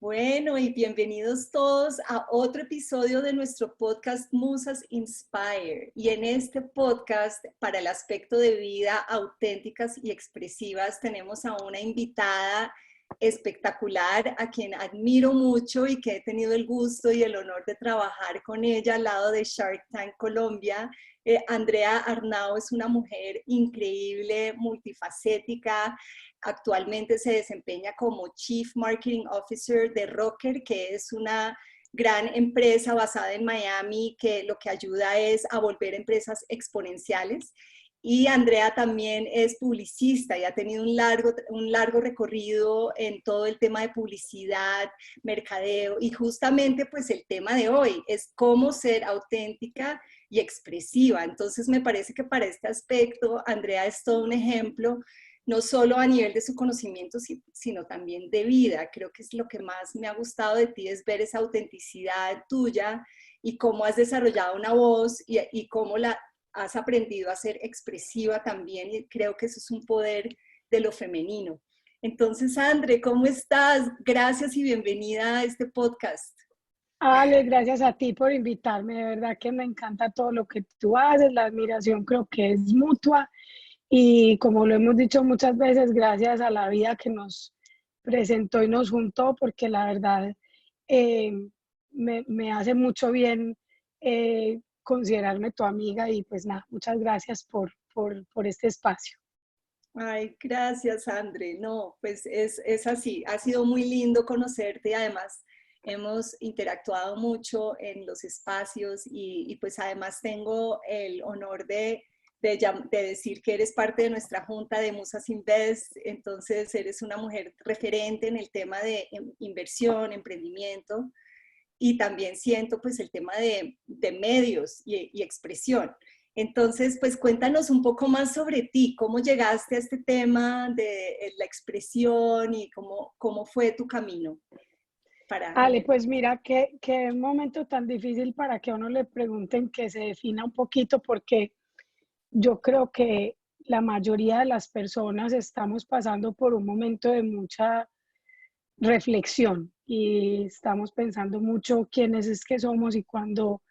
Bueno, y bienvenidos todos a otro episodio de nuestro podcast Musas Inspire. Y en este podcast, para el aspecto de vida auténticas y expresivas, tenemos a una invitada espectacular, a quien admiro mucho y que he tenido el gusto y el honor de trabajar con ella al lado de Shark Tank Colombia. Andrea Arnau es una mujer increíble, multifacética. Actualmente se desempeña como Chief Marketing Officer de Rocker, que es una gran empresa basada en Miami que lo que ayuda es a volver empresas exponenciales. Y Andrea también es publicista y ha tenido un largo recorrido en todo el tema de publicidad, mercadeo, y justamente pues el tema de hoy es cómo ser auténtica y expresiva. Entonces me parece que para este aspecto Andrea es todo un ejemplo, no solo a nivel de su conocimiento, sino también de vida. Creo que es lo que más me ha gustado de ti, es ver esa autenticidad tuya y cómo has desarrollado una voz y cómo la has aprendido a ser expresiva también, y creo que eso es un poder de lo femenino. Entonces, Andre, ¿cómo estás? Gracias y bienvenida a este podcast. Ale, gracias a ti por invitarme, de verdad que me encanta todo lo que tú haces, la admiración creo que es mutua y como lo hemos dicho muchas veces, gracias a la vida que nos presentó y nos juntó, porque la verdad eh, me hace mucho bien considerarme tu amiga y pues nada, muchas gracias por este espacio. Ay, gracias, Andre. No, pues es así. Ha sido muy lindo conocerte y además hemos interactuado mucho en los espacios y pues además tengo el honor de decir que eres parte de nuestra junta de Musas Invest. Entonces eres una mujer referente en el tema de inversión, emprendimiento, y también siento pues el tema de medios y expresión. Entonces, pues cuéntanos un poco más sobre ti, cómo llegaste a este tema de la expresión y cómo fue tu camino Ale, en el... pues mira, qué momento tan difícil para que a uno le pregunten que se defina un poquito, porque yo creo que la mayoría de las personas estamos pasando por un momento de mucha reflexión y estamos pensando mucho quiénes es que somos, y cuando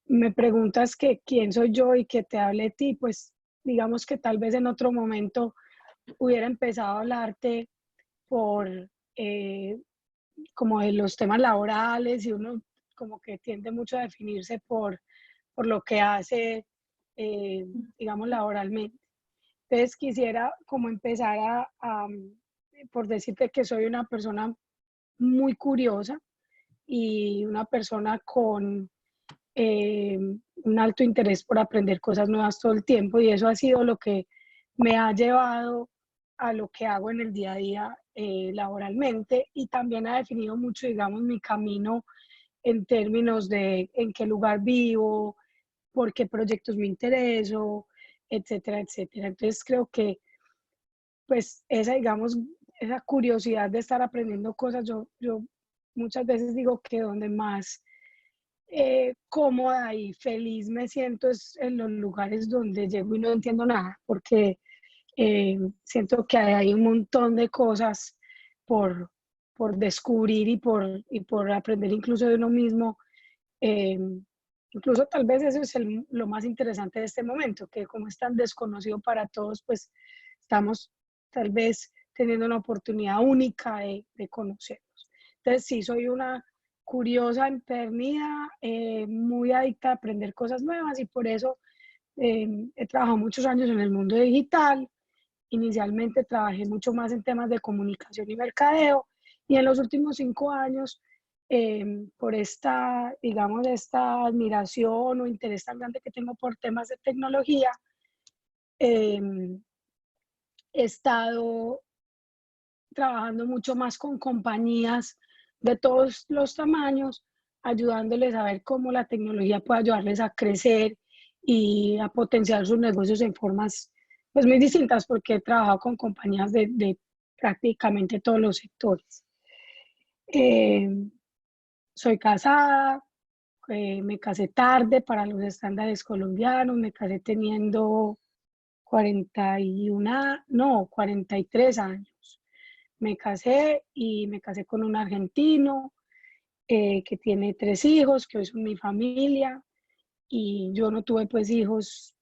me preguntas que quién soy yo y que te hable de ti, pues digamos que tal vez en otro momento hubiera empezado a hablarte por eh, como de los temas laborales, y uno como que tiende mucho a definirse por lo que hace, eh, digamos, laboralmente. Entonces quisiera como empezar por decirte que soy una persona muy curiosa y una persona con un alto interés por aprender cosas nuevas todo el tiempo, y eso ha sido lo que me ha llevado a lo que hago en el día a día laboralmente, y también ha definido mucho, digamos, mi camino en términos de en qué lugar vivo, por qué proyectos me intereso, etcétera, etcétera. Entonces creo que pues esa, digamos, esa curiosidad de estar aprendiendo cosas, yo muchas veces digo que donde más cómoda y feliz me siento es en los lugares donde llego y no entiendo nada, porque siento que hay un montón de cosas por, por descubrir y por aprender incluso de uno mismo. Eh, Incluso tal vez eso es lo más interesante de este momento, que como es tan desconocido para todos, pues estamos tal vez teniendo una oportunidad única de conocernos. Entonces sí, soy una curiosa, empedernida, muy adicta a aprender cosas nuevas, y por eso he trabajado muchos años en el mundo digital. Inicialmente trabajé mucho más en temas de comunicación y mercadeo, y en los últimos 5 años, por esta, digamos, esta admiración o interés tan grande que tengo por temas de tecnología, eh, he estado trabajando mucho más con compañías de todos los tamaños, ayudándoles a ver cómo la tecnología puede ayudarles a crecer y a potenciar sus negocios en formas pues muy distintas, porque he trabajado con compañías de prácticamente todos los sectores. Eh, Soy casada, me casé tarde para los estándares colombianos, me casé teniendo 41, no, 43 años. me casé y me casé con un argentino que tiene 3 hijos, que hoy son mi familia, y yo no tuve pues hijos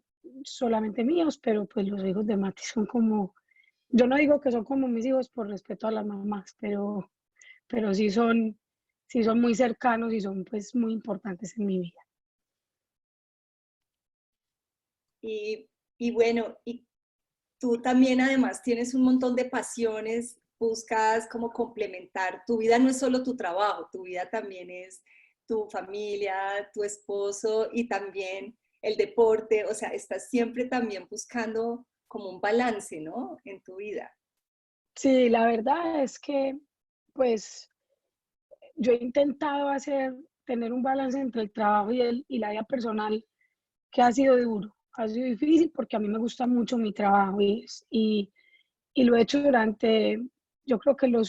solamente míos, pero pues los hijos de Mati son como, yo no digo que son como mis hijos por respeto a las mamás, pero sí son muy cercanos y son pues muy importantes en mi vida. Y, y bueno, y tú también además tienes un montón de pasiones, buscas como complementar. Tu vida no es solo tu trabajo, tu vida también es tu familia, tu esposo y también el deporte. O sea, estás siempre también buscando como un balance, ¿no? En tu vida. Sí, la verdad es que pues yo he intentado tener un balance entre el trabajo y la vida personal, que ha sido duro, ha sido difícil porque a mí me gusta mucho mi trabajo y lo he hecho durante, yo creo que para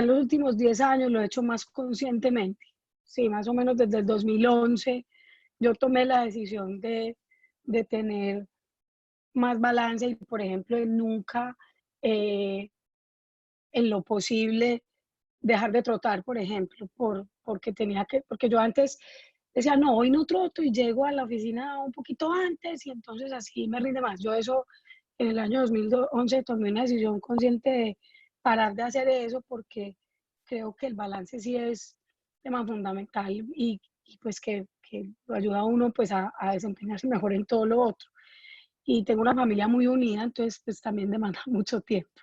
los últimos 10 años lo he hecho más conscientemente. Sí, más o menos desde el 2011 yo tomé la decisión de tener más balance y, por ejemplo, de nunca, eh, en lo posible, dejar de trotar, por ejemplo, porque yo antes decía, no, hoy no troto y llego a la oficina un poquito antes y entonces así me rinde más. Yo eso en el año 2011 tomé una decisión consciente de parar de hacer eso porque creo que el balance sí es tema fundamental y pues que lo ayuda a uno pues a desempeñarse mejor en todo lo otro. Y tengo una familia muy unida, entonces pues también demanda mucho tiempo.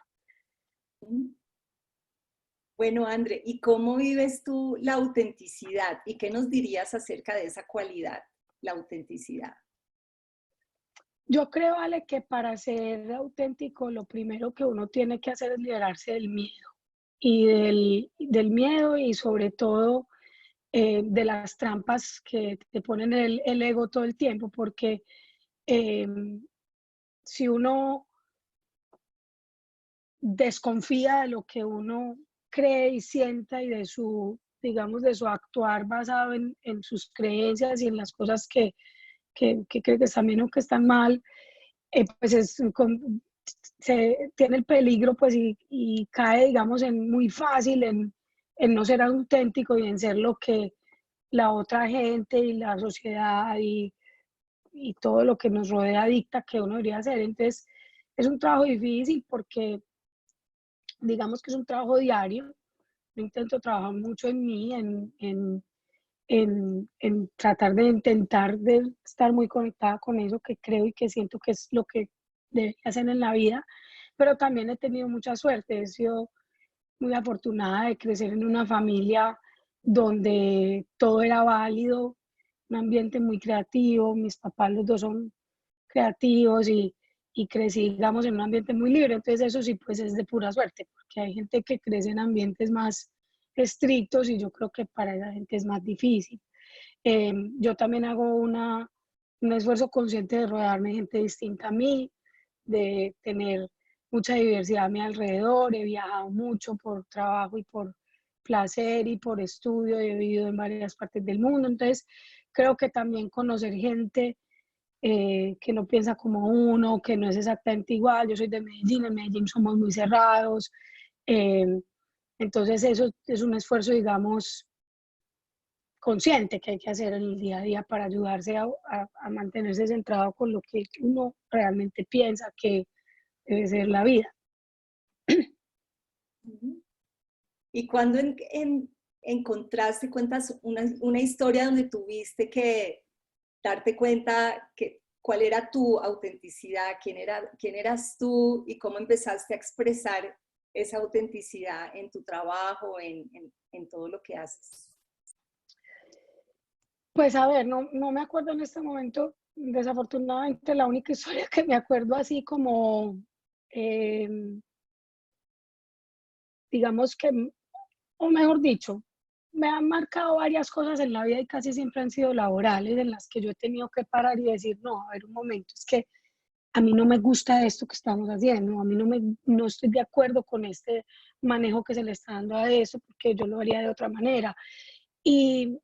Bueno, André, ¿y cómo vives tú la autenticidad? ¿Y qué nos dirías acerca de esa cualidad, la autenticidad? Yo creo, Ale, que para ser auténtico, lo primero que uno tiene que hacer es liberarse del miedo del miedo y sobre todo de las trampas que te ponen el ego todo el tiempo, porque eh, si uno desconfía de lo que uno cree y sienta y de su, digamos, de su actuar basado en sus creencias y en las cosas que cree que están bien o que están mal, pues se tiene el peligro pues y cae, digamos, muy fácil en no ser auténtico y en ser lo que la otra gente y la sociedad y todo lo que nos rodea dicta que uno debería hacer. Entonces, es un trabajo difícil porque digamos que es un trabajo diario. Yo intento trabajar mucho en mí, en tratar de intentar de estar muy conectada con eso que creo y que siento que es lo que debería hacer en la vida, pero también he tenido mucha suerte, he sido muy afortunada de crecer en una familia donde todo era válido, un ambiente muy creativo, mis papás los dos son creativos y crecí, digamos, en un ambiente muy libre, entonces eso sí, pues es de pura suerte, porque hay gente que crece en ambientes más estrictos y yo creo que para esa gente es más difícil. Yo también hago un esfuerzo consciente de rodearme de gente distinta a mí, de tener mucha diversidad a mi alrededor. He viajado mucho por trabajo y por placer y por estudio. He vivido en varias partes del mundo. Entonces, creo que también conocer gente que no piensa como uno, que no es exactamente igual. Yo soy de Medellín, en Medellín somos muy cerrados. eh, entonces, eso es un esfuerzo, digamos, consciente que hay que hacer en el día a día para ayudarse a mantenerse centrado con lo que uno realmente piensa que debe ser la vida. Ujú. ¿Y cuando encontraste, cuentas una historia donde tuviste que darte cuenta que cuál era tu autenticidad, quién eras tú y cómo empezaste a expresar esa autenticidad en tu trabajo, en todo lo que haces? Pues a ver, no me acuerdo en este momento, desafortunadamente la única historia que me acuerdo así como, eh, digamos que, o mejor dicho, me han marcado varias cosas en la vida y casi siempre han sido laborales en las que yo he tenido que parar y decir, no, a ver un momento, es que a mí no me gusta esto que estamos haciendo, a mí no estoy de acuerdo con este manejo que se le está dando a eso, porque yo lo haría de otra manera. Y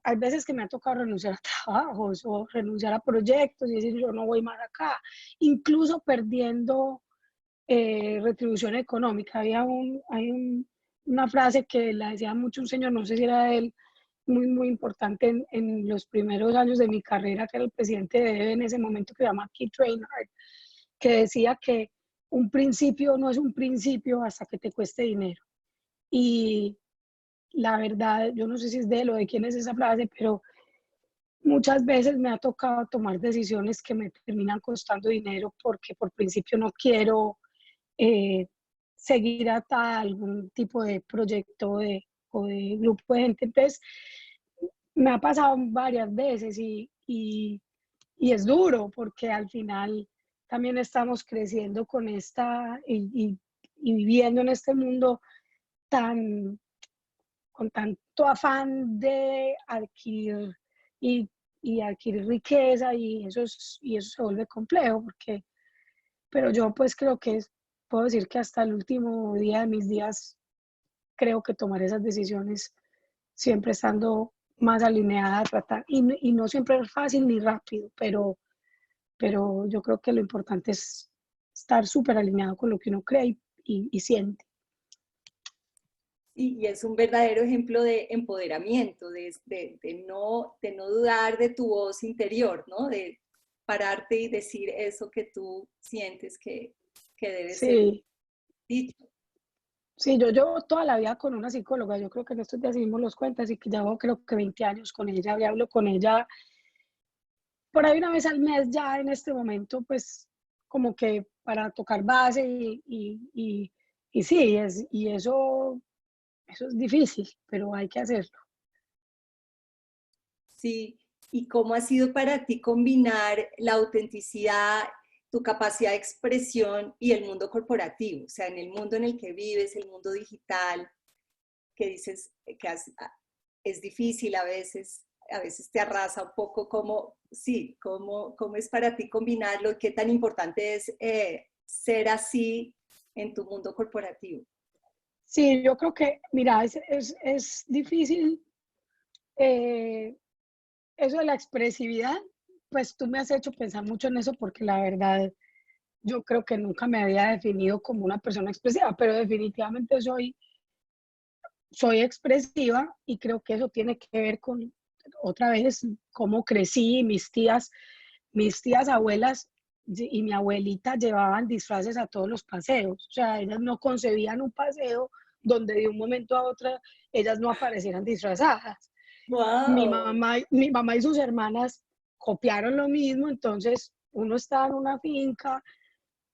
hay veces que me ha tocado renunciar a trabajos o renunciar a proyectos y decir, yo no voy más acá, incluso perdiendo retribución económica. Una frase que la decía mucho un señor, no sé si era él, muy, muy importante en los primeros años de mi carrera, que era el presidente de EVE en ese momento, que se llama Keith Reinhardt, que decía que un principio no es un principio hasta que te cueste dinero. Y la verdad, yo no sé si es de él o de quién es esa frase, pero muchas veces me ha tocado tomar decisiones que me terminan costando dinero porque por principio no quiero eh, seguir atada a algún tipo de proyecto o de grupo de gente. Entonces, me ha pasado varias veces y es duro porque al final también estamos creciendo con y viviendo en este mundo tan, con tanto afán de adquirir y, y adquirir riqueza y eso se vuelve complejo porque, pero yo pues creo que puedo decir que hasta el último día de mis días creo que tomar esas decisiones siempre estando más alineada a tratar, y no siempre es fácil ni rápido, pero yo creo que lo importante es estar súper alineado con lo que uno cree y siente. Y es un verdadero ejemplo de empoderamiento, de no dudar de tu voz interior, ¿no? De pararte y decir eso que tú sientes que debe ser Sí, dicho. sí, yo llevo toda la vida con una psicóloga, yo creo que en estos días hicimos los cuentas y que llevo creo que 20 años con ella, y hablo con ella por ahí una vez al mes ya en este momento, pues como que para tocar base y sí, y eso es difícil, pero hay que hacerlo. Sí, ¿y cómo ha sido para ti combinar la autenticidad, tu capacidad de expresión y el mundo corporativo? O sea, en el mundo en el que vives, el mundo digital, que dices que es difícil a veces te arrasa un poco, sí, cómo es para ti combinarlo y qué tan importante es ser así en tu mundo corporativo. Sí, yo creo que, mira, es difícil eh, eso de la expresividad, pues tú me has hecho pensar mucho en eso porque la verdad yo creo que nunca me había definido como una persona expresiva, pero definitivamente soy expresiva y creo que eso tiene que ver con, otra vez, cómo crecí, mis tías abuelas y mi abuelita llevaban disfraces a todos los paseos, o sea, ellas no concebían un paseo donde de un momento a otro ellas no aparecieran disfrazadas. ¡Wow! Mi mamá y sus hermanas copiaron lo mismo, entonces uno estaba en una finca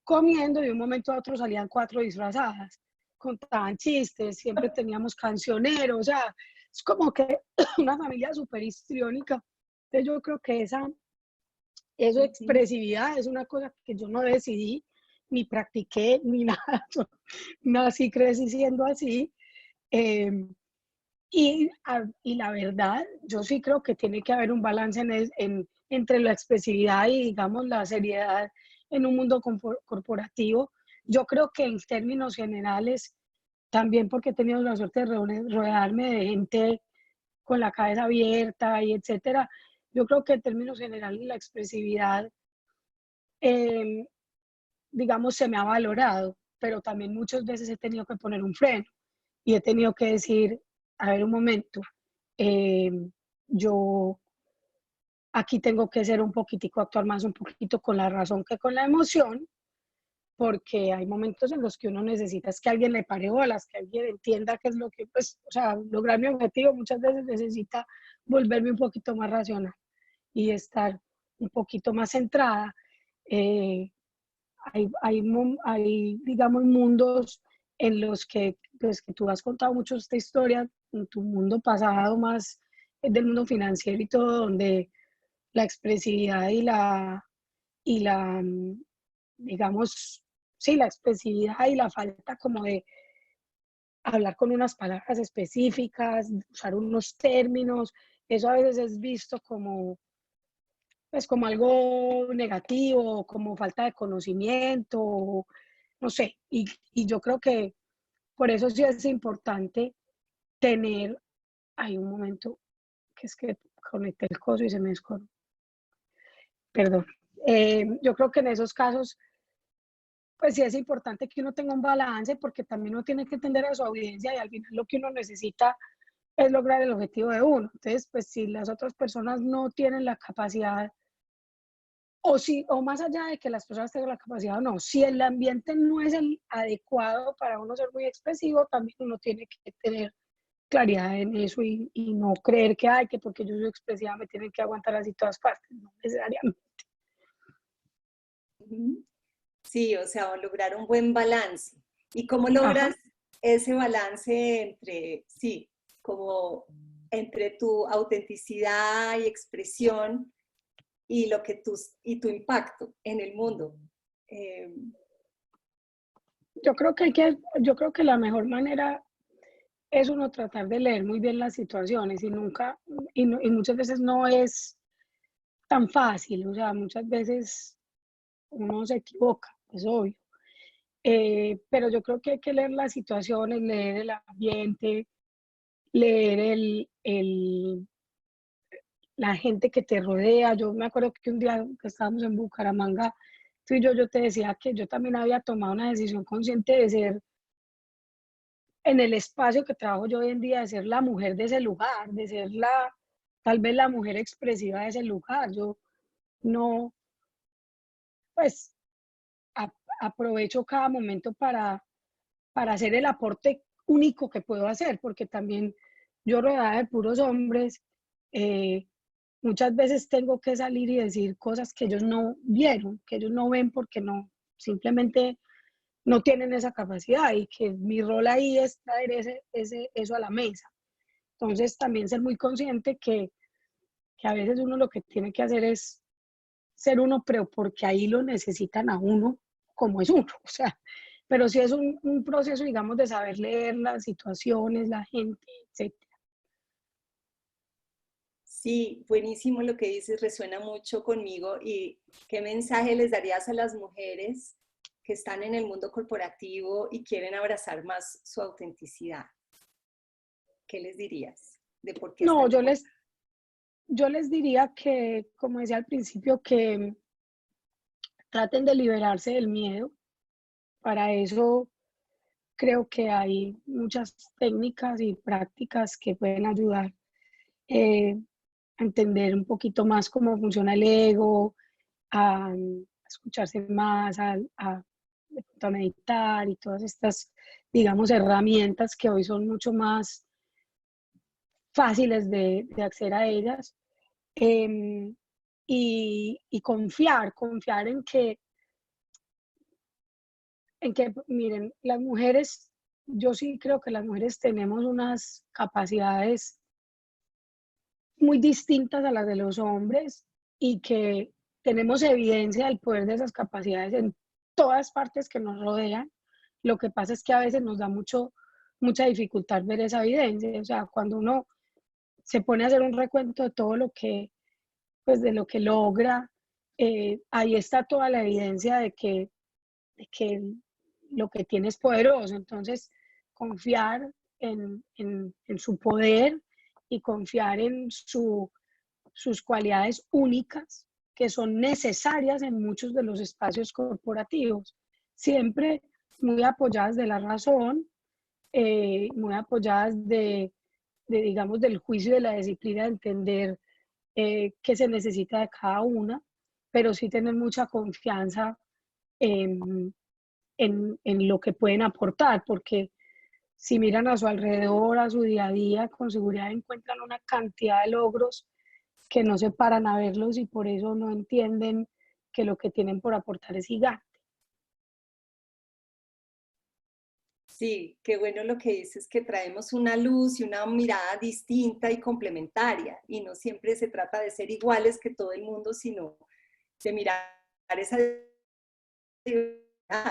comiendo y de un momento a otro salían cuatro disfrazadas, contaban chistes, siempre teníamos cancioneros, o sea, es como que una familia súper histriónica. Entonces yo creo que eso expresividad es una cosa que yo no decidí, ni practiqué, ni nada, yo nací, crecí siendo así. Eh, y la verdad, yo sí creo que tiene que haber un balance entre la expresividad y, digamos, la seriedad en un mundo corporativo. Yo creo que en términos generales, también porque he tenido la suerte de rodearme de gente con la cabeza abierta y etcétera, yo creo que en términos generales la expresividad, eh, digamos, se me ha valorado, pero también muchas veces he tenido que poner un freno y he tenido que decir, a ver un momento, eh, yo aquí tengo que ser un poquitico, actuar más un poquito con la razón que con la emoción, porque hay momentos en los que uno necesita es que alguien le pare bolas, que alguien entienda qué es lo que, pues, o sea, lograr mi objetivo muchas veces necesita volverme un poquito más racional y estar un poquito más centrada. Eh, hay, digamos, mundos en los que, pues, que tú has contado mucho esta historia, en tu mundo pasado más del mundo financiero y todo, donde la expresividad y digamos, sí, la expresividad y la falta como de hablar con unas palabras específicas, usar unos términos, eso a veces es visto como, pues, como algo negativo, como falta de conocimiento, no sé, y yo creo que por eso sí es importante tener, hay un momento que es que conecté el coso y se me desconectó, perdón. Yo creo que en esos casos pues sí es importante que uno tenga un balance porque también uno tiene que entender a su audiencia y al final lo que uno necesita es lograr el objetivo de uno. Entonces, pues si las otras personas no tienen la capacidad, o si, o más allá de que las personas tengan la capacidad o no, si el ambiente no es el adecuado para uno ser muy expresivo, también uno tiene que tener claridad en eso y no creer que, ay, que porque yo soy expresiva me tienen que aguantar así todas partes, no necesariamente. Ujú. Sí, o sea, lograr un buen balance. ¿Y cómo Ajá. logras ese balance entre, sí, como entre tu autenticidad y expresión y lo que y tu impacto en el mundo? Eh, Yo creo que la mejor manera es uno tratar de leer muy bien las situaciones y nunca, y muchas veces no es tan fácil, o sea, muchas veces uno se equivoca, es obvio. Pero yo creo que hay que leer las situaciones, leer el ambiente, leer la gente que te rodea. Yo me acuerdo que un día que estábamos en Bucaramanga, tú y yo te decía que yo también había tomado una decisión consciente de ser, en el espacio que trabajo yo hoy en día, de ser la mujer de ese lugar, de ser tal vez la mujer expresiva de ese lugar. Yo no, pues, a- aprovecho cada momento para hacer el aporte único que puedo hacer, porque también yo rodeada de puros hombres, eh, muchas veces tengo que salir y decir cosas que ellos no vieron, que ellos no ven porque no, simplemente no tienen esa capacidad y que mi rol ahí es traer eso a la mesa. Entonces también ser muy consciente que a veces uno lo que tiene que hacer es ser uno, pero porque ahí lo necesitan a uno como es uno. O sea, pero sí es un proceso, digamos, de saber leer las situaciones, la gente, etcétera. sí, buenísimo lo que dices, resuena mucho conmigo. ¿Y qué mensaje les darías a las mujeres que están en el mundo corporativo y quieren abrazar más su autenticidad? ¿Qué les dirías de por qué No, están importantes? yo les diría que, como decía al principio, que traten de liberarse del miedo. Para eso creo que hay muchas técnicas y prácticas que pueden ayudar a entender un poquito más cómo funciona el ego, a escucharse más, a meditar y todas estas, digamos, herramientas que hoy son mucho más fáciles de acceder a ellas. Eh, y confiar en que, miren, las mujeres, yo sí creo que las mujeres tenemos unas capacidades muy distintas a las de los hombres y que tenemos evidencia del poder de esas capacidades en todas partes que nos rodean. Lo que pasa es que a veces nos da mucha dificultad ver esa evidencia. O sea, cuando uno se pone a hacer un recuento de todo lo que, pues de lo que logra, ahí está toda la evidencia de que lo que tiene es poderoso. Entonces, confiar en su poder y confiar en sus cualidades únicas que son necesarias en muchos de los espacios corporativos, siempre muy apoyadas de la razón, muy apoyadas digamos, del juicio y de la disciplina, de entender qué se necesita de cada una, pero sí tener mucha confianza en, en lo que pueden aportar, porque si miran a su alrededor, a su día a día, con seguridad encuentran una cantidad de logros que no se paran a verlos y por eso no entienden que lo que tienen por aportar es gigante. Sí, qué bueno lo que dices, que traemos una luz y una mirada distinta y complementaria, y no siempre se trata de ser iguales que todo el mundo, sino de mirar esa diversidad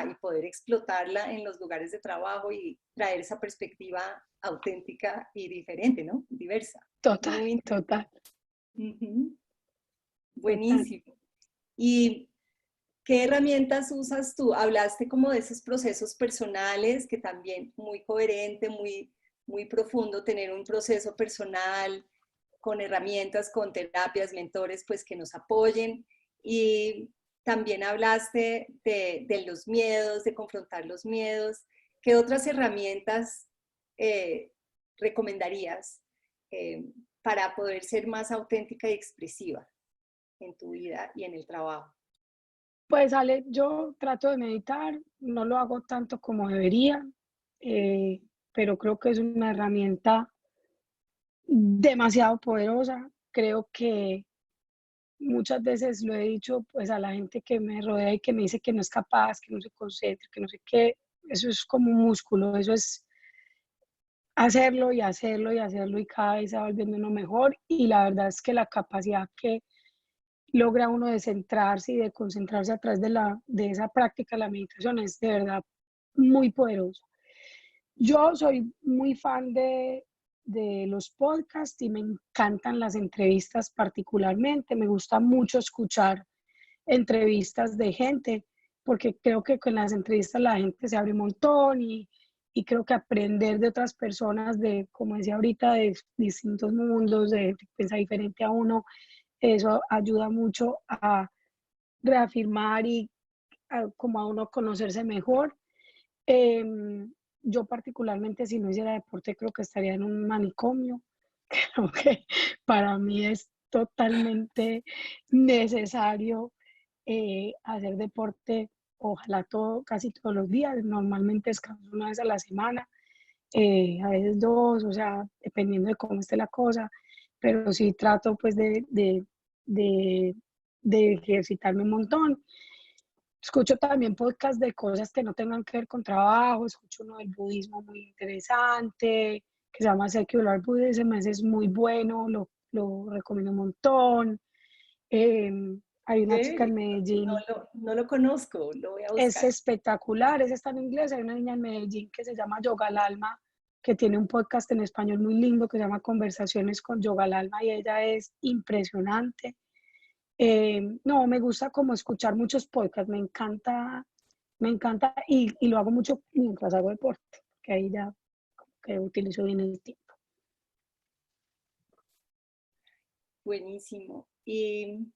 y poder explotarla en los lugares de trabajo y traer esa perspectiva auténtica y diferente, ¿no? Diversa. Total, Muy interesante. total, Ujú. total. Buenísimo. ¿Y qué herramientas usas tú? Hablaste como de esos procesos personales, que también muy coherente, muy profundo tener un proceso personal con herramientas, con terapias, mentores, pues que nos apoyen. ¿Y también hablaste de los miedos, de confrontar los miedos. ¿Qué otras herramientas recomendarías para poder ser más auténtica y expresiva en tu vida y en el trabajo? Pues Ale, yo trato de meditar, no lo hago tanto como debería, pero creo que es una herramienta demasiado poderosa. Creo que muchas veces lo he dicho pues a la gente que me rodea y que me dice que no es capaz, que no se concentra, que no sé qué, eso es como un músculo, eso es hacerlo y hacerlo y hacerlo y cada vez se va volviendo uno mejor y la verdad es que la capacidad que logra uno de centrarse y de concentrarse a través de esa práctica, la meditación, es de verdad muy poderosa. Yo soy muy fan de los podcasts y me encantan las entrevistas particularmente. Me gusta mucho escuchar entrevistas de gente porque creo que con las entrevistas la gente se abre un montón y creo que aprender de otras personas, de, como decía ahorita, de distintos mundos, de gente que piensa diferente a uno, eso ayuda mucho a reafirmar y como a uno conocerse mejor. Yo particularmente si no hiciera deporte creo que estaría en un manicomio. Creo que para mí es totalmente necesario hacer deporte, ojalá casi todos los días. Normalmente descanso una vez a la semana, a veces dos, o sea, dependiendo de cómo esté la cosa, pero sí trato pues de, de ejercitarme un montón. Escucho también podcasts de cosas que no tengan que ver con trabajo, escucho uno del budismo muy interesante, que se llama Secular Buddhism, ese es muy bueno, lo recomiendo un montón. Eh, Hay una chica en Medellín, No lo conozco, lo voy a es buscar. espectacular, ese está en inglés, hay una niña en Medellín que se llama Yoga al Alma, que tiene un podcast en español muy lindo que se llama Conversaciones con Yoga al Alma y ella es impresionante. No, me gusta como escuchar muchos podcasts, me encanta y lo hago mucho mientras hago deporte, que ahí ya que utilizo bien el tiempo. Buenísimo. ¿Y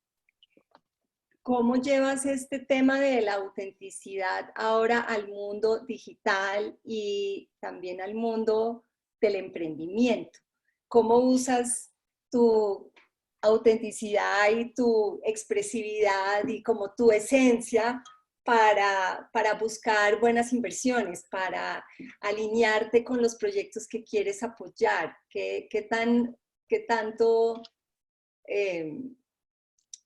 cómo llevas este tema de la autenticidad ahora al mundo digital y también al mundo del emprendimiento? ¿Cómo usas tu autenticidad y tu expresividad y como tu esencia para buscar buenas inversiones, para alinearte con los proyectos que quieres apoyar? ¿Qué tanto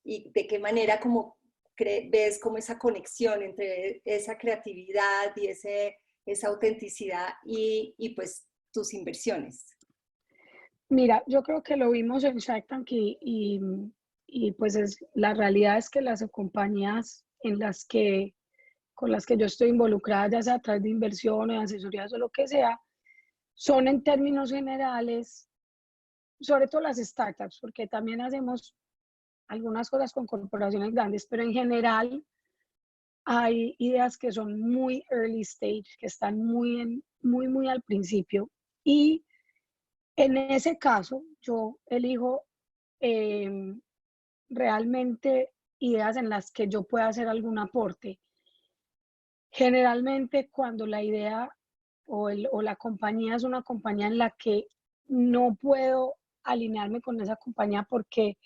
y de qué manera como ves como esa conexión entre esa creatividad y esa autenticidad y pues tus inversiones? Mira, yo creo que lo vimos en Shark Tank y pues la realidad es que las compañías con las que yo estoy involucrada, ya sea a través de inversiones, asesorías o lo que sea, son en términos generales, sobre todo las startups, porque también hacemos algunas cosas con corporaciones grandes, pero en general hay ideas que son muy early stage, que están muy al principio. Y en ese caso, yo elijo eh, realmente ideas en las que yo pueda hacer algún aporte. Generalmente cuando la idea o la compañía es una compañía en la que no puedo alinearme con esa compañía porque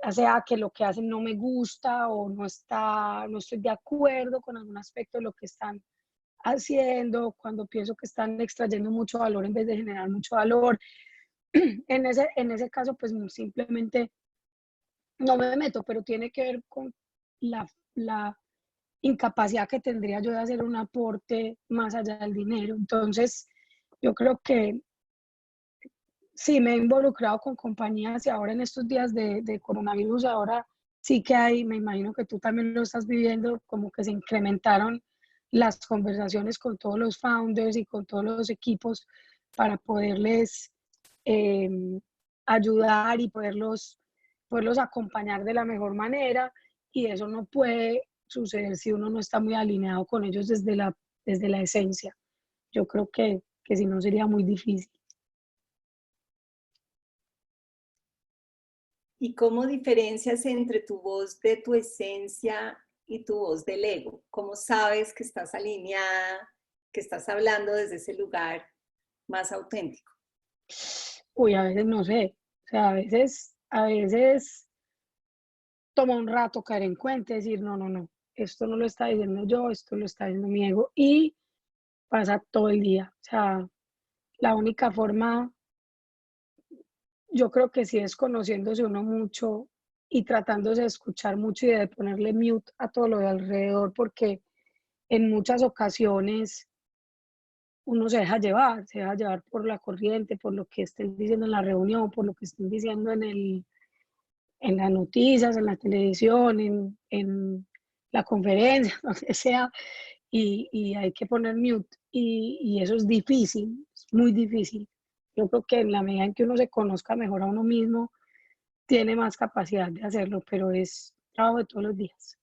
ya sea que lo que hacen no me gusta o no estoy de acuerdo con algún aspecto de lo que están haciendo, cuando pienso que están extrayendo mucho valor en vez de generar mucho valor. En ese caso, pues simplemente no me meto, pero tiene que ver con la incapacidad que tendría yo de hacer un aporte más allá del dinero. Entonces, yo creo que sí, me he involucrado con compañías y ahora en estos días de coronavirus, ahora sí que hay, me imagino que tú también lo estás viviendo, como que se incrementaron las conversaciones con todos los founders y con todos los equipos para poderles eh, ayudar y poderlos acompañar de la mejor manera y eso no puede suceder si uno no está muy alineado con ellos desde la esencia. Yo creo que si no sería muy difícil. ¿Y cómo diferencias entre tu voz de tu esencia y tu voz del ego? ¿Cómo sabes que estás alineada, que estás hablando desde ese lugar más auténtico? Uy, a veces no sé, o sea, a veces toma un rato caer en cuenta y decir, no, no, no, esto no lo está diciendo yo, esto lo está diciendo mi ego y pasa todo el día. O sea, la única forma, yo creo que sí es conociéndose uno mucho y tratándose de escuchar mucho y de ponerle mute a todo lo de alrededor, porque en muchas ocasiones uno se deja llevar por la corriente, por lo que estén diciendo en la reunión, por lo que estén diciendo en las noticias, en la televisión, en la conferencia, donde sea, y hay que poner mute. Y eso es difícil, es muy difícil. Yo creo que en la medida en que uno se conozca mejor a uno mismo, tiene más capacidad de hacerlo, pero es trabajo de todos los días.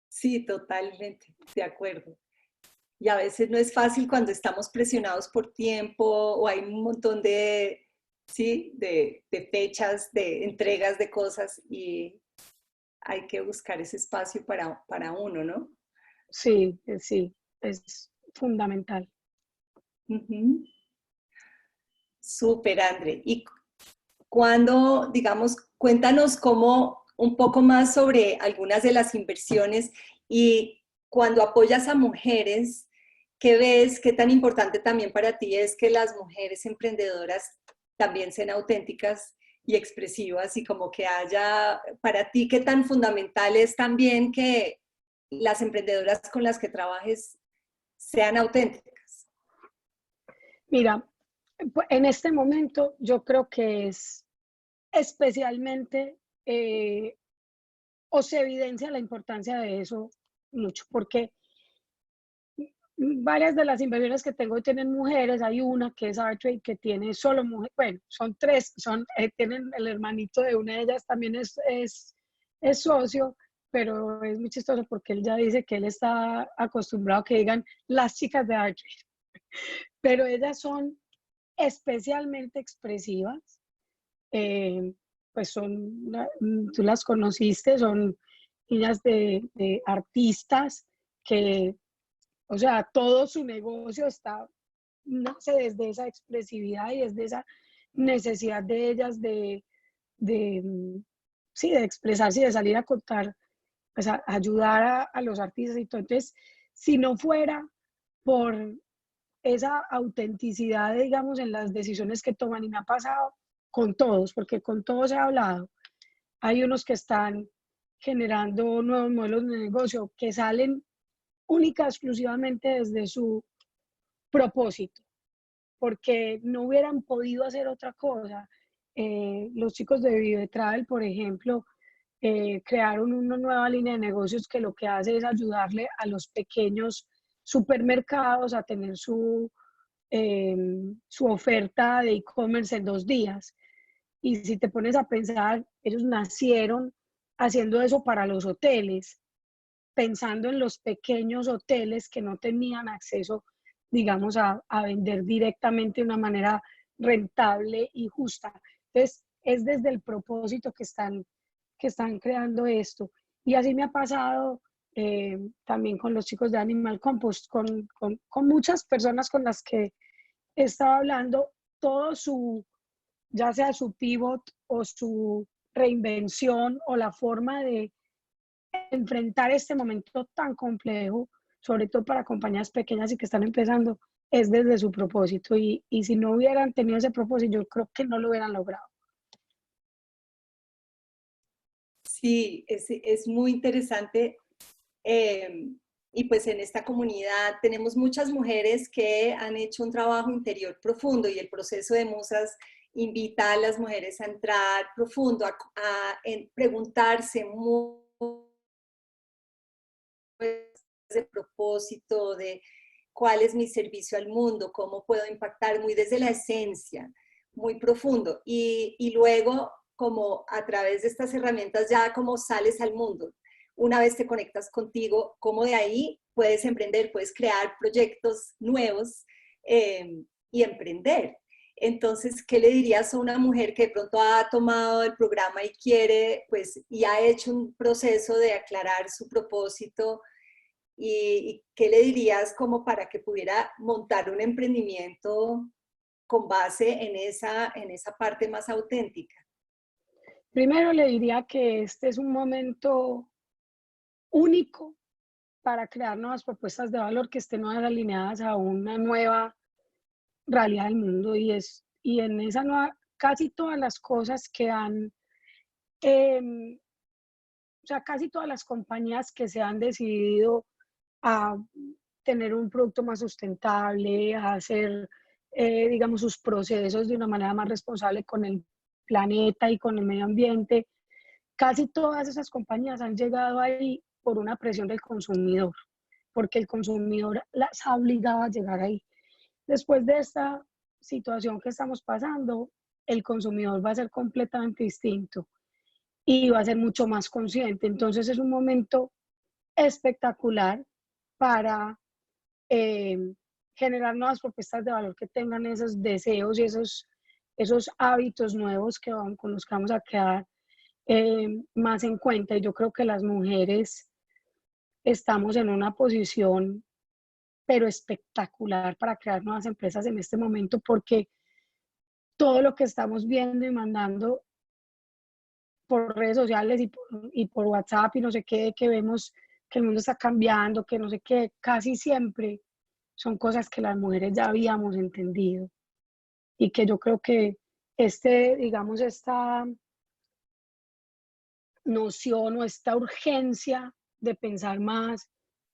Sí, totalmente, de acuerdo. Y a veces no es fácil cuando estamos presionados por tiempo o hay un montón de, sí, de fechas, de entregas de cosas y hay que buscar ese espacio para uno, ¿no? Sí, sí, es fundamental. Ujú. Súper, André. Y cuando, digamos, cuéntanos cómo, un poco más sobre algunas de las inversiones y cuando apoyas a mujeres, ¿qué ves? ¿Qué tan importante también para ti es que las mujeres emprendedoras también sean auténticas y expresivas y como que haya, para ti, qué tan fundamental es también que las emprendedoras con las que trabajes sean auténticas? Mira, en este momento yo creo que es especialmente, o se evidencia la importancia de eso mucho, porque varias de las inversiones que tengo tienen mujeres. Hay una que es ArtTrade que tiene solo mujeres, bueno, son tres, tienen el hermanito de una de ellas también es socio, pero es muy chistoso porque él ya dice que él está acostumbrado a que digan las chicas de ArtTrade, pero ellas son especialmente expresivas. eh, pues tú las conociste, son niñas de artistas que, o sea, todo su negocio nace desde esa expresividad y desde esa necesidad de ellas de sí, de expresarse y de salir a contar, pues a ayudar a los artistas y todo. Entonces, si no fuera por esa autenticidad, digamos, en las decisiones que toman, y me ha pasado con todos, porque con todos he hablado, hay unos que están generando nuevos modelos de negocio que salen única exclusivamente desde su propósito, porque no hubieran podido hacer otra cosa. Los chicos de Vive Travel, por ejemplo, crearon una nueva línea de negocios que lo que hace es ayudarle a los pequeños supermercados a tener eh, su oferta de e-commerce en 2 días. Y si te pones a pensar, ellos nacieron haciendo eso para los hoteles, pensando en los pequeños hoteles que no tenían acceso, digamos, a vender directamente de una manera rentable y justa. Entonces, es desde el propósito que están creando esto. Y así me ha pasado también con los chicos de Animal Compost, con muchas personas con las que he estado hablando, todo ya sea su pivot o su reinvención o la forma de enfrentar este momento tan complejo, sobre todo para compañías pequeñas y que están empezando, es desde su propósito. Y si no hubieran tenido ese propósito, yo creo que no lo hubieran logrado. Sí, es muy interesante. eh, y pues en esta comunidad tenemos muchas mujeres que han hecho un trabajo interior profundo y el proceso de Musas invita a las mujeres a entrar profundo, en preguntarse muy de propósito, de cuál es mi servicio al mundo, cómo puedo impactar muy desde la esencia, muy profundo. Y luego, como a través de estas herramientas, ya como sales al mundo. Una vez te conectas contigo, cómo de ahí puedes emprender, puedes crear proyectos nuevos y emprender. Entonces, ¿qué le dirías a una mujer que de pronto ha tomado el programa y quiere, pues, y ha hecho un proceso de aclarar su propósito? ¿Y qué le dirías como para que pudiera montar un emprendimiento con base en esa parte más auténtica? Primero le diría que este es un momento único para crear nuevas propuestas de valor que estén más alineadas a una nueva realidad del mundo y en esa nueva, casi todas las cosas que han, em, o sea, casi todas las compañías que se han decidido a tener un producto más sustentable, a hacer, digamos, sus procesos de una manera más responsable con el planeta y con el medio ambiente. Casi todas esas compañías han llegado ahí por una presión del consumidor, porque el consumidor las ha obligado a llegar ahí. Después de esta situación que estamos pasando, el consumidor va a ser completamente distinto y va a ser mucho más consciente. Entonces es un momento espectacular para eh, generar nuevas propuestas de valor que tengan esos deseos y esos hábitos nuevos con los que vamos a quedar más en cuenta. Y yo creo que las mujeres estamos en una posición, pero espectacular para crear nuevas empresas en este momento, porque todo lo que estamos viendo y mandando por redes sociales y por WhatsApp y no sé qué, que vemos que el mundo está cambiando, que no sé qué, casi siempre son cosas que las mujeres ya habíamos entendido y que yo creo que digamos, esta noción o esta urgencia de pensar más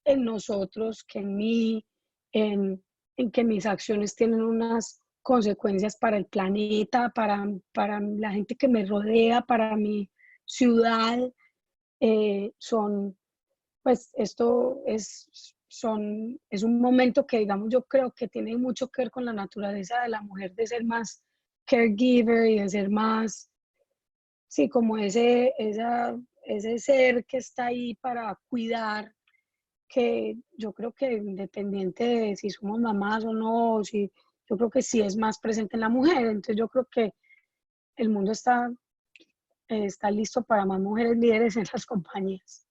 en nosotros que en mí, en, en que mis acciones tienen unas consecuencias para el planeta, para la gente que me rodea, para mi ciudad, pues esto es un momento que, digamos, yo creo que tiene mucho que ver con la naturaleza de la mujer, de ser más caregiver y de ser más, sí, como ese ser que está ahí para cuidar, que yo creo que independiente de si somos mamás o no, si, yo creo que sí es más presente en la mujer. Entonces yo creo que el mundo está listo para más mujeres líderes en las compañías.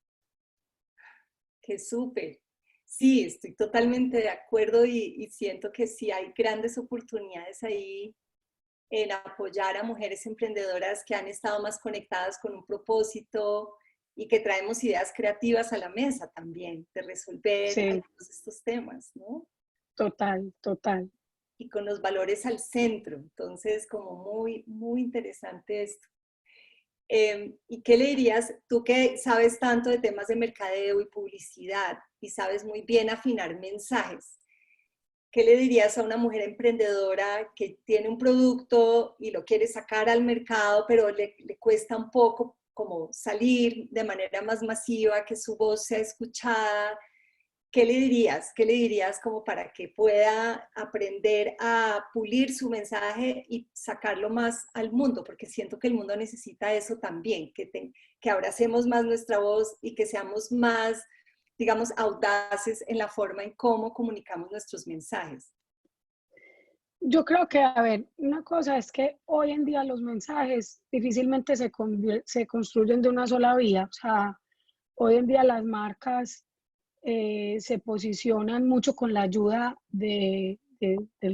Qué súper. Sí, estoy totalmente de acuerdo y siento que sí hay grandes oportunidades ahí en apoyar a mujeres emprendedoras que han estado más conectadas con un propósito y que traemos ideas creativas a la mesa también de resolver Sí, algunos de estos temas, ¿no? total, total. Y con los valores al centro. Entonces, como muy, muy interesante esto. ¿Y qué le dirías tú que sabes tanto de temas de mercadeo y publicidad y sabes muy bien afinar mensajes? ¿Qué le dirías a una mujer emprendedora que tiene un producto y lo quiere sacar al mercado, pero le cuesta un poco como salir de manera más masiva, que su voz sea escuchada? ¿Qué le dirías? ¿Qué le dirías como para que pueda aprender a pulir su mensaje y sacarlo más al mundo? Porque siento que el mundo necesita eso también, que abracemos más nuestra voz y que seamos más, digamos, audaces en la forma en cómo comunicamos nuestros mensajes. Yo creo que, a ver, una cosa es que hoy en día los mensajes difícilmente se construyen de una sola vía. O sea, hoy en día las marcas se posicionan mucho con la ayuda del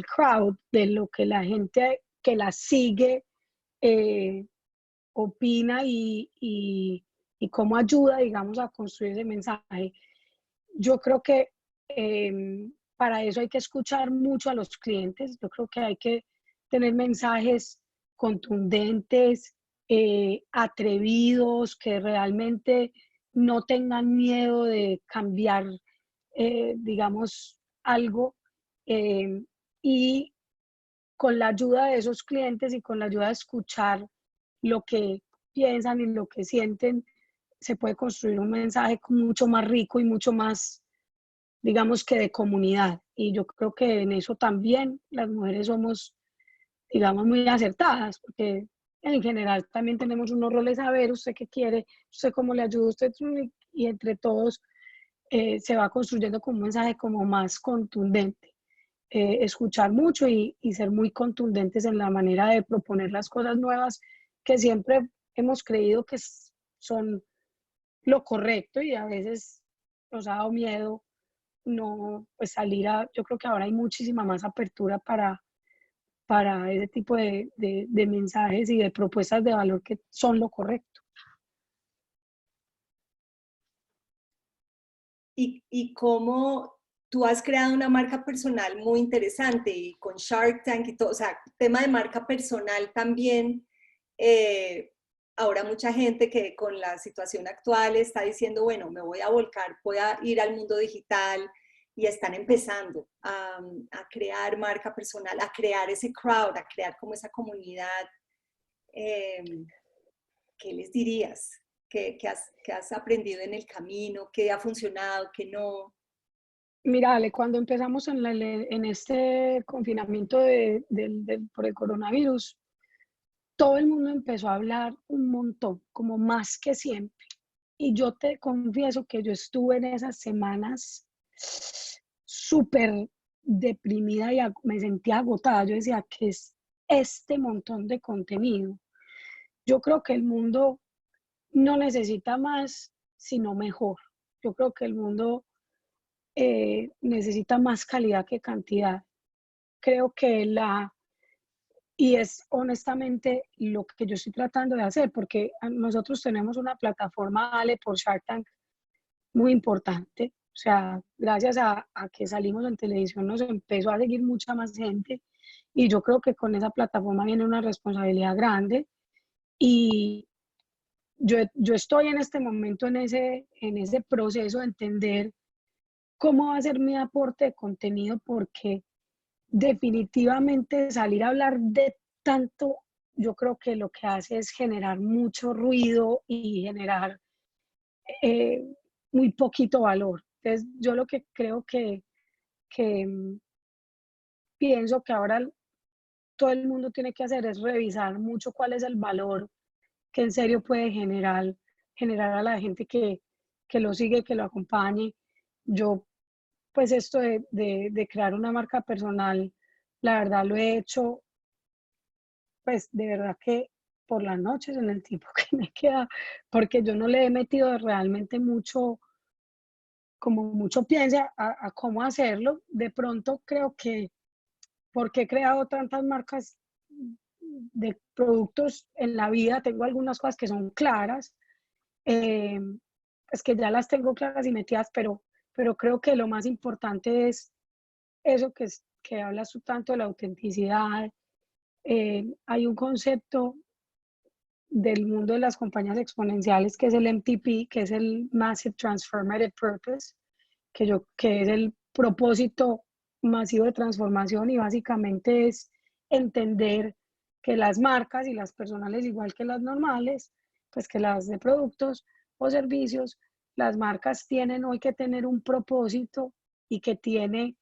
crowd, de lo que la gente que las sigue eh, opina y cómo ayuda, digamos, a construir ese mensaje. Yo creo que para eso hay que escuchar mucho a los clientes. Yo creo que hay que tener mensajes contundentes, atrevidos, que realmente no tengan miedo de cambiar, digamos, algo. eh, y con la ayuda de esos clientes y con la ayuda de escuchar lo que piensan y lo que sienten, se puede construir un mensaje mucho más rico y mucho más, digamos, que de comunidad. Y yo creo que en eso también las mujeres somos, digamos, muy acertadas, porque en general también tenemos unos roles a ver, usted qué quiere, usted cómo le ayuda, usted, y entre todos se va construyendo como un mensaje como más contundente. escuchar mucho y ser muy contundentes en la manera de proponer las cosas nuevas que siempre hemos creído que son lo correcto y a veces nos ha dado miedo no pues salir a, yo creo que ahora hay muchísima más apertura para ese tipo de mensajes y de propuestas de valor que son lo correcto. Y cómo tú has creado una marca personal muy interesante y con Shark Tank y todo, o sea, tema de marca personal también. Ahora mucha gente que con la situación actual está diciendo, bueno, me voy a volcar, voy a ir al mundo digital y están empezando a crear marca personal, a crear ese crowd, a crear como esa comunidad. Eh, ¿Qué les dirías? ¿Qué has aprendido en el camino? ¿Qué ha funcionado? ¿Qué no? Mira, Ale, cuando empezamos en este confinamiento por el coronavirus, todo el mundo empezó a hablar un montón, como más que siempre. Y yo te confieso que yo estuve en esas semanas súper deprimida y me sentía agotada. Yo decía, ¿qué es este montón de contenido? Yo creo que el mundo no necesita más, sino mejor. Yo creo que el mundo necesita más calidad que cantidad. Creo que y es honestamente lo que yo estoy tratando de hacer, porque nosotros tenemos una plataforma, Ale, por Shark Tank, muy importante. O sea, gracias a que salimos en televisión nos empezó a seguir mucha más gente y yo creo que con esa plataforma viene una responsabilidad grande y yo estoy en este momento en ese proceso de entender cómo va a ser mi aporte de contenido porque definitivamente salir a hablar de tanto, yo creo que lo que hace es generar mucho ruido y generar eh, muy poquito valor. Entonces, yo lo que creo que pienso que ahora todo el mundo tiene que hacer es revisar mucho cuál es el valor que en serio puede generar a la gente que lo sigue, que lo acompañe. Yo, pues esto de crear una marca personal, la verdad lo he hecho pues de verdad que por las noches en el tiempo que me queda, porque yo no le he metido realmente mucho, como mucho pienso a cómo hacerlo. De pronto creo que porque he creado tantas marcas de productos en la vida, tengo algunas cosas que son claras, eh, es que ya las tengo claras y metidas, pero creo que lo más importante es eso que hablas tú tanto de la autenticidad. Hay un concepto del mundo de las compañías exponenciales, que es el MTP, que es el Massive Transformative Purpose, que es el propósito masivo de transformación y básicamente es entender que las marcas y las personales, igual que las normales, pues que las de productos o servicios, las marcas tienen hoy que tener un propósito y que tiene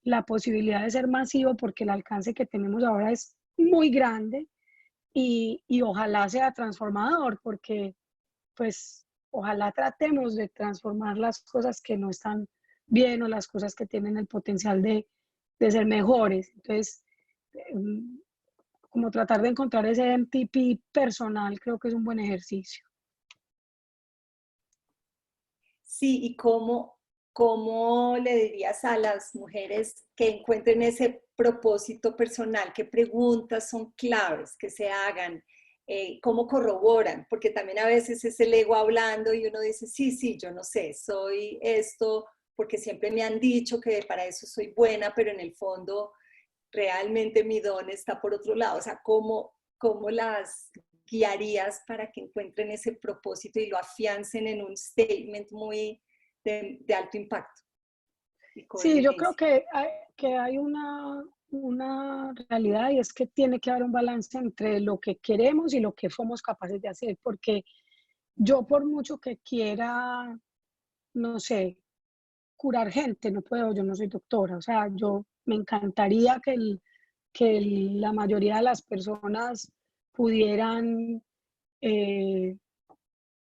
la posibilidad de ser masivo porque el alcance que tenemos ahora es muy grande y ojalá sea transformador, porque pues ojalá tratemos de transformar las cosas que no están bien o las cosas que tienen el potencial de ser mejores. Entonces, como tratar de encontrar ese MPP personal, creo que es un buen ejercicio. Sí, y cómo le dirías a las mujeres que encuentren ese propósito personal, qué preguntas son claves que se hagan, cómo corroboran, porque también a veces es el ego hablando y uno dice, sí, sí, yo no sé, soy esto, porque siempre me han dicho que para eso soy buena, pero en el fondo realmente mi don está por otro lado. O sea, cómo las guiarías para que encuentren ese propósito y lo afiancen en un statement muy de alto impacto y Sí, yo creo coherencia? que hay una realidad y es que tiene que haber un balance entre lo que queremos y lo que somos capaces de hacer, porque yo por mucho que quiera, no sé, curar gente, no puedo, yo no soy doctora, o sea, yo me encantaría la mayoría de las personas pudieran eh,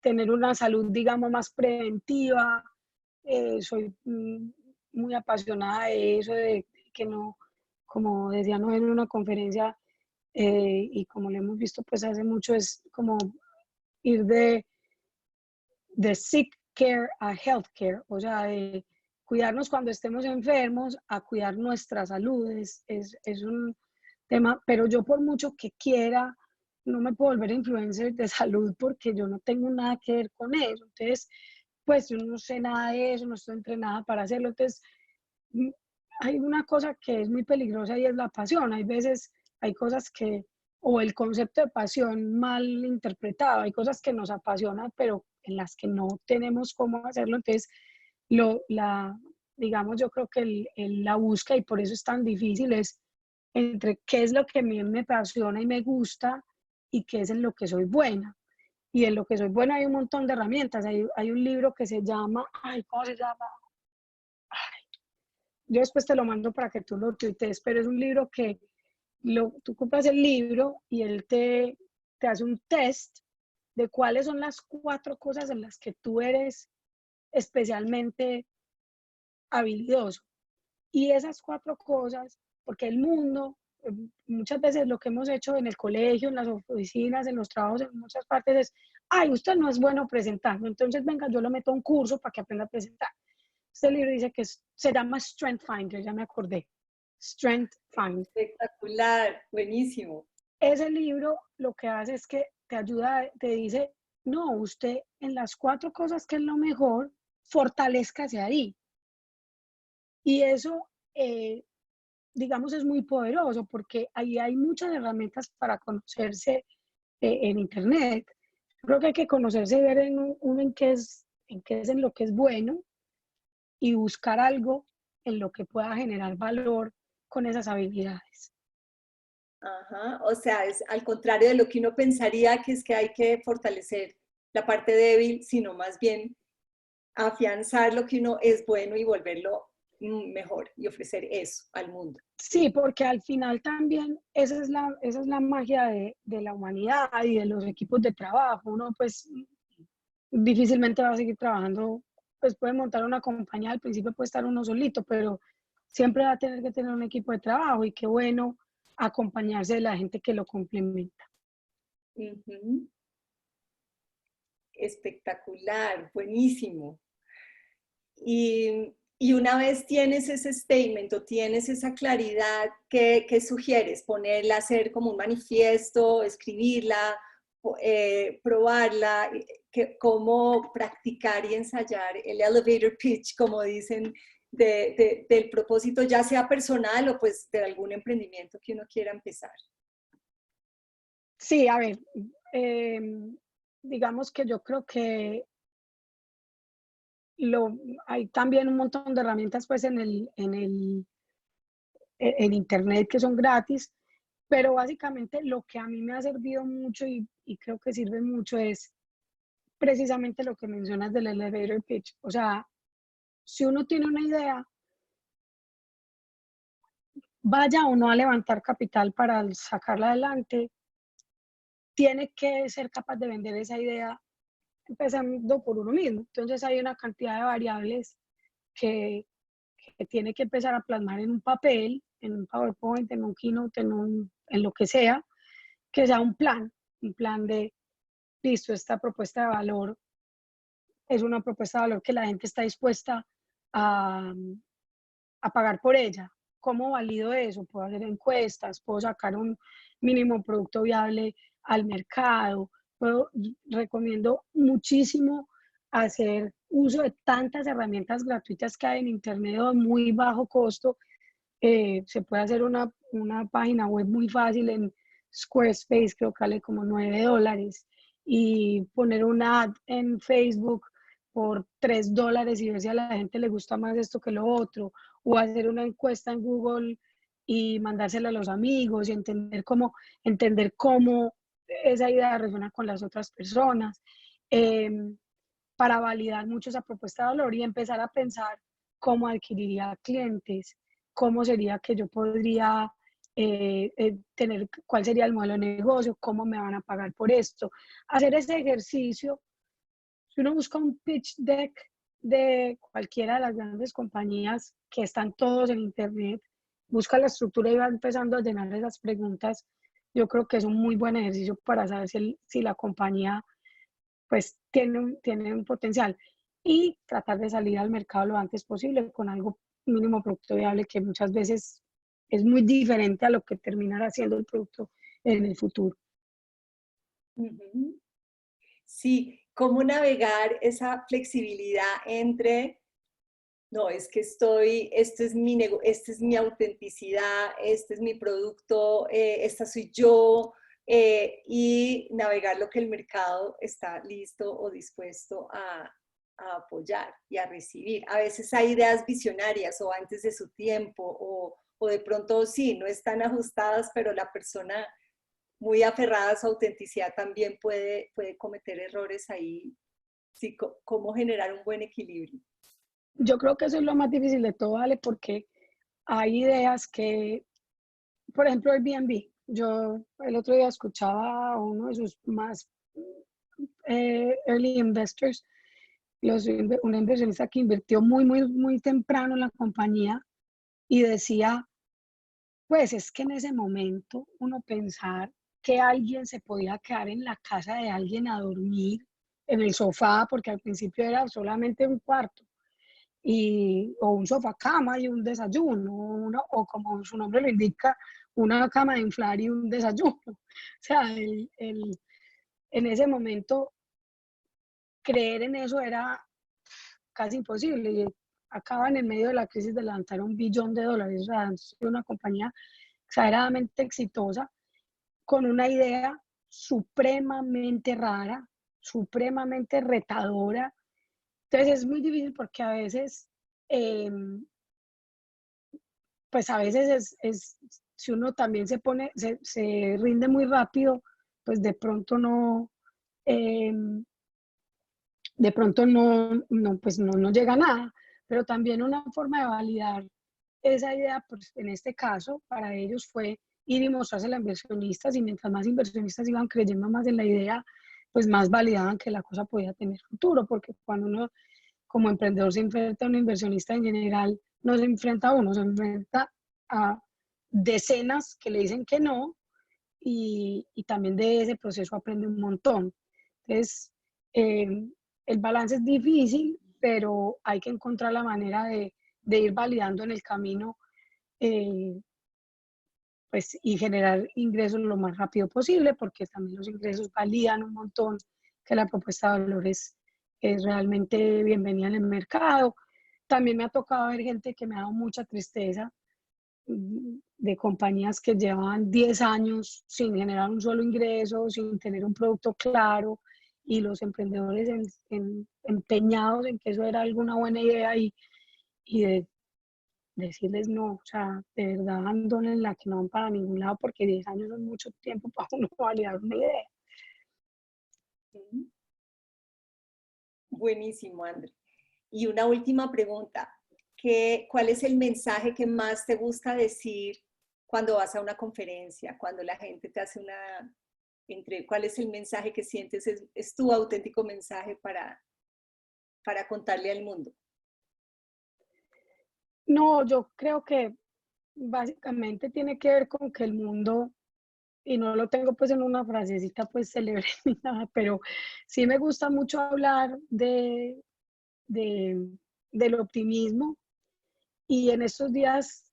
tener una salud, digamos, más preventiva. Soy muy apasionada de eso, de que no, como decía Noé en una conferencia, y como lo hemos visto pues hace mucho, es como ir de sick care a health care, o sea, de cuidarnos cuando estemos enfermos a cuidar nuestra salud, es un tema, pero yo por mucho que quiera, no me puedo volver influencer de salud porque yo no tengo nada que ver con eso, entonces, pues yo no sé nada de eso, no estoy entrenada para hacerlo, entonces, hay una cosa que es muy peligrosa y es la pasión, hay veces, hay cosas que, o el concepto de pasión mal interpretado, hay cosas que nos apasionan, pero en las que no tenemos cómo hacerlo, entonces, lo, la, digamos, yo creo que la búsqueda, y por eso es tan difícil, es entre qué es lo que a mí me apasiona y me gusta y qué es en lo que soy buena. Y en lo que soy buena hay un montón de herramientas. Hay un libro que se llama, ay, ¿cómo se llama? Yo después te lo mando para que tú lo tuitees, pero es un libro que tú compras el libro y él te hace un test de cuáles son las 4 cosas en las que tú eres especialmente habilidoso. Y esas 4 cosas, porque el mundo, muchas veces lo que hemos hecho en el colegio, en las oficinas, en los trabajos, en muchas partes es, ay, usted no es bueno presentando, entonces venga, yo lo meto a un curso para que aprenda a presentar. Este libro dice que se llama Strength Finder, ya me acordé. Strength Finder. Espectacular, buenísimo. Ese libro lo que hace es que te ayuda, te dice, no, usted en las 4 cosas que es lo mejor, fortalezcase ahí. Y eso, digamos, es muy poderoso porque ahí hay muchas herramientas para conocerse en Internet. Creo que hay que conocerse y ver uno en qué es en lo que es bueno y buscar algo en lo que pueda generar valor con esas habilidades. Ajá, o sea, es al contrario de lo que uno pensaría que es que hay que fortalecer la parte débil, sino más bien afianzar lo que uno es bueno y volverlo mejor y ofrecer eso al mundo. Sí, porque al final también esa es la magia de la humanidad y de los equipos de trabajo. Uno pues difícilmente va a seguir trabajando, pues puede montar una compañía, al principio puede estar uno solito, pero siempre va a tener que tener un equipo de trabajo y qué bueno acompañarse de la gente que lo complementa. Ujú. Espectacular, buenísimo. Y una vez tienes ese statement o tienes esa claridad, ¿qué sugieres? ¿Ponerla, hacer como un manifiesto, escribirla, probarla? ¿Cómo practicar y ensayar el elevator pitch, como dicen, del propósito, ya sea personal o pues de algún emprendimiento que uno quiera empezar? Sí, a ver, eh, digamos que yo creo que hay también un montón de herramientas pues en internet que son gratis, pero básicamente lo que a mí me ha servido mucho y creo que sirve mucho es precisamente lo que mencionas del elevator pitch. O sea, si uno tiene una idea, vaya o no a levantar capital para sacarla adelante, tiene que ser capaz de vender esa idea empezando por uno mismo. Entonces hay una cantidad de variables que, que tiene que empezar a plasmar en un papel, en un PowerPoint, en un Keynote, en lo que sea un plan de, listo, esta propuesta de valor es una propuesta de valor que la gente está dispuesta a, a pagar por ella. ¿Cómo valido eso? Puedo hacer encuestas, puedo sacar un mínimo producto viable al mercado, recomiendo muchísimo hacer uso de tantas herramientas gratuitas que hay en Internet de muy bajo costo. Se puede hacer una página web muy fácil en Squarespace, creo que vale como $9, y poner una ad en Facebook por $3 y ver si a la gente le gusta más esto que lo otro, o hacer una encuesta en Google y mandársela a los amigos y entender cómo esa idea resuena con las otras personas, eh, para validar mucho esa propuesta de valor y empezar a pensar cómo adquiriría clientes, cómo sería que yo podría tener, cuál sería el modelo de negocio, cómo me van a pagar por esto. Hacer ese ejercicio. Si uno busca un pitch deck de cualquiera de las grandes compañías que están todos en Internet, busca la estructura y va empezando a llenar esas preguntas, yo creo que es un muy buen ejercicio para saber si la compañía pues tiene un potencial y tratar de salir al mercado lo antes posible con algo mínimo producto viable que muchas veces es muy diferente a lo que terminará siendo el producto en el futuro. Ujú. Sí, cómo navegar esa flexibilidad entre, no, es que esto es esta es mi autenticidad, este es mi producto, esta soy yo, y navegar lo que el mercado está listo o dispuesto a apoyar y a recibir. A veces hay ideas visionarias o antes de su tiempo, o de pronto sí, no están ajustadas, pero la persona muy aferrada a su autenticidad también puede cometer errores ahí. Sí, cómo generar un buen equilibrio. Yo creo que eso es lo más difícil de todo, Ale, porque hay ideas que, por ejemplo, Airbnb. Yo el otro día escuchaba a uno de sus más early investors, un inversionista que invirtió muy temprano en la compañía y decía, pues es que en ese momento uno pensar que alguien se podía quedar en la casa de alguien a dormir en el sofá, porque al principio era solamente un cuarto, o un sofá cama y un desayuno, o como su nombre lo indica, una cama de inflar y un desayuno. O sea, en ese momento creer en eso era casi imposible. Y acaban en medio de la crisis de levantar $1 billón. O sea, es una compañía exageradamente exitosa con una idea supremamente rara, supremamente retadora. Entonces es muy difícil porque a veces, eh, pues a veces si uno también se rinde muy rápido, pues eh, de pronto pues no llega a nada, pero también una forma de validar esa idea, pues en este caso, para ellos fue ir y mostrársela a inversionistas, y mientras más inversionistas iban creyendo más en la idea, pues más validaban que la cosa podía tener futuro, porque cuando uno como emprendedor se enfrenta a un inversionista en general, no se enfrenta a uno, se enfrenta a decenas que le dicen que no, y también de ese proceso aprende un montón. Entonces, eh, el balance es difícil, pero hay que encontrar la manera de ir validando en el camino, eh, pues, y generar ingresos lo más rápido posible, porque también los ingresos validan un montón que la propuesta de valores es realmente bienvenida en el mercado. También me ha tocado ver gente que me ha dado mucha tristeza, de compañías que llevan 10 años sin generar un solo ingreso, sin tener un producto claro, y los emprendedores empeñados en que eso era alguna buena idea, y de decirles no, o sea, de verdad abandonen la que no van para ningún lado, porque 10 años es mucho tiempo para uno validar una idea. Buenísimo, André. Y una última pregunta. ¿Cuál es el mensaje que más te gusta decir cuando vas a una conferencia, cuando la gente te hace ¿cuál es el mensaje que sientes es tu auténtico mensaje para contarle al mundo? No, yo creo que básicamente tiene que ver con que el mundo, y no lo tengo pues en una frasecita pues célebre ni nada, pero sí me gusta mucho hablar de, del optimismo. Y en estos días,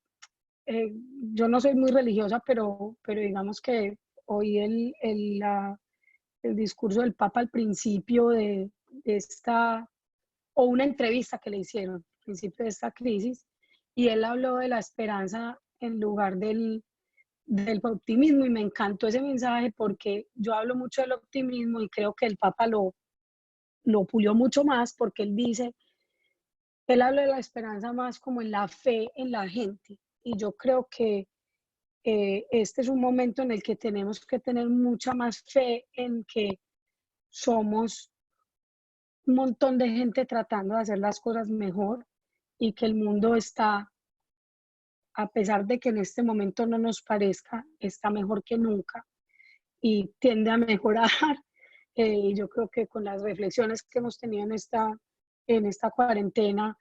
eh, yo no soy muy religiosa, pero digamos que oí el discurso del Papa al principio de esta, o una entrevista que le hicieron al principio de esta crisis, y él habló de la esperanza en lugar del optimismo, y me encantó ese mensaje porque yo hablo mucho del optimismo y creo que el Papa lo pulió mucho más, porque él habla de la esperanza más como en la fe en la gente, y yo creo que este es un momento en el que tenemos que tener mucha más fe en que somos un montón de gente tratando de hacer las cosas mejor, y que el mundo está, a pesar de que en este momento no nos parezca, está mejor que nunca y tiende a mejorar. Yo creo que con las reflexiones que hemos tenido en esta cuarentena,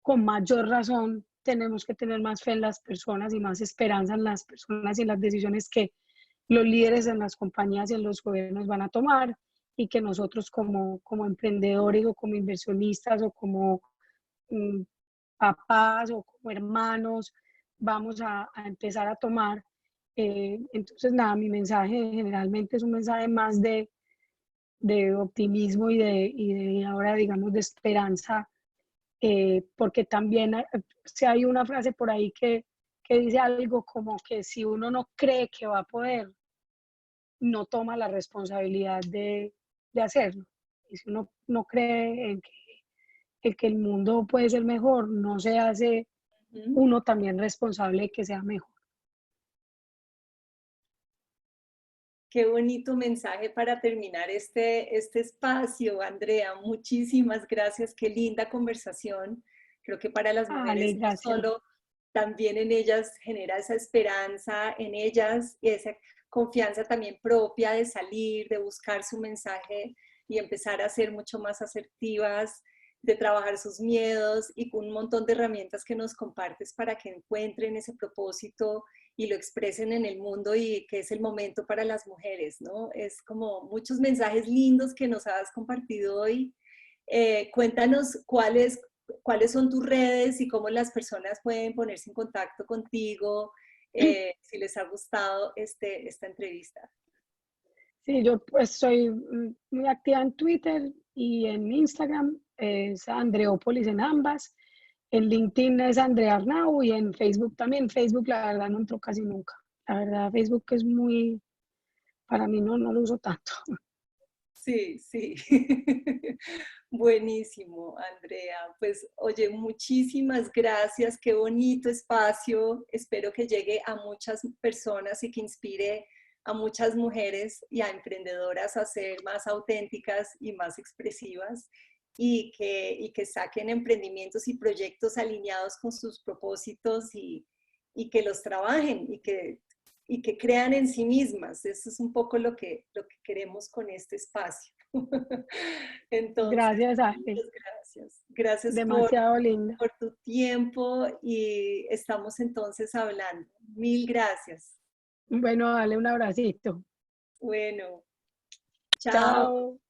con mayor razón tenemos que tener más fe en las personas y más esperanza en las personas y en las decisiones que los líderes en las compañías y en los gobiernos van a tomar, y que nosotros como emprendedores o como inversionistas o como mm, papás o como hermanos vamos a empezar a tomar. Entonces, nada, mi mensaje generalmente es un mensaje más de optimismo y de ahora, digamos, de esperanza, porque también si hay una frase por ahí que dice algo como que si uno no cree que va a poder, no toma la responsabilidad de hacerlo. Y si uno no cree en que el mundo puede ser mejor, no se hace Ujú. uno también responsable de que sea mejor. Qué bonito mensaje para terminar este espacio, Andrea. Muchísimas gracias. Qué linda conversación. Creo que para las Ale, mujeres no gracias. solo también en ellas genera esa esperanza, en ellas y esa confianza también propia de salir, de buscar su mensaje y empezar a ser mucho más asertivas, de trabajar sus miedos y con un montón de herramientas que nos compartes para que encuentren ese propósito y lo expresen en el mundo y que es el momento para las mujeres, ¿no? Es como muchos mensajes lindos que nos has compartido hoy. Cuéntanos cuáles son tus redes y cómo las personas pueden ponerse en contacto contigo, si les ha gustado esta entrevista. Sí, yo pues soy muy activa en Twitter y en Instagram, es Andreópolis en ambas. En LinkedIn es Andrea Arnau y en Facebook también. Facebook la verdad no entro casi nunca. La verdad Facebook es muy, para mí no lo uso tanto. Sí, sí. Buenísimo, Andrea. Pues oye, muchísimas gracias. Qué bonito espacio. Espero que llegue a muchas personas y que inspire a muchas mujeres y a emprendedoras a ser más auténticas y más expresivas y que saquen emprendimientos y proyectos alineados con sus propósitos y que los trabajen y que crean en sí mismas. Eso es un poco lo que queremos con este espacio. Entonces, Gracias, Ale. muchas gracias. Gracias Demasiado linda. por tu tiempo y estamos entonces hablando. Mil gracias. Bueno, dale un abracito. Bueno, chao. Chao.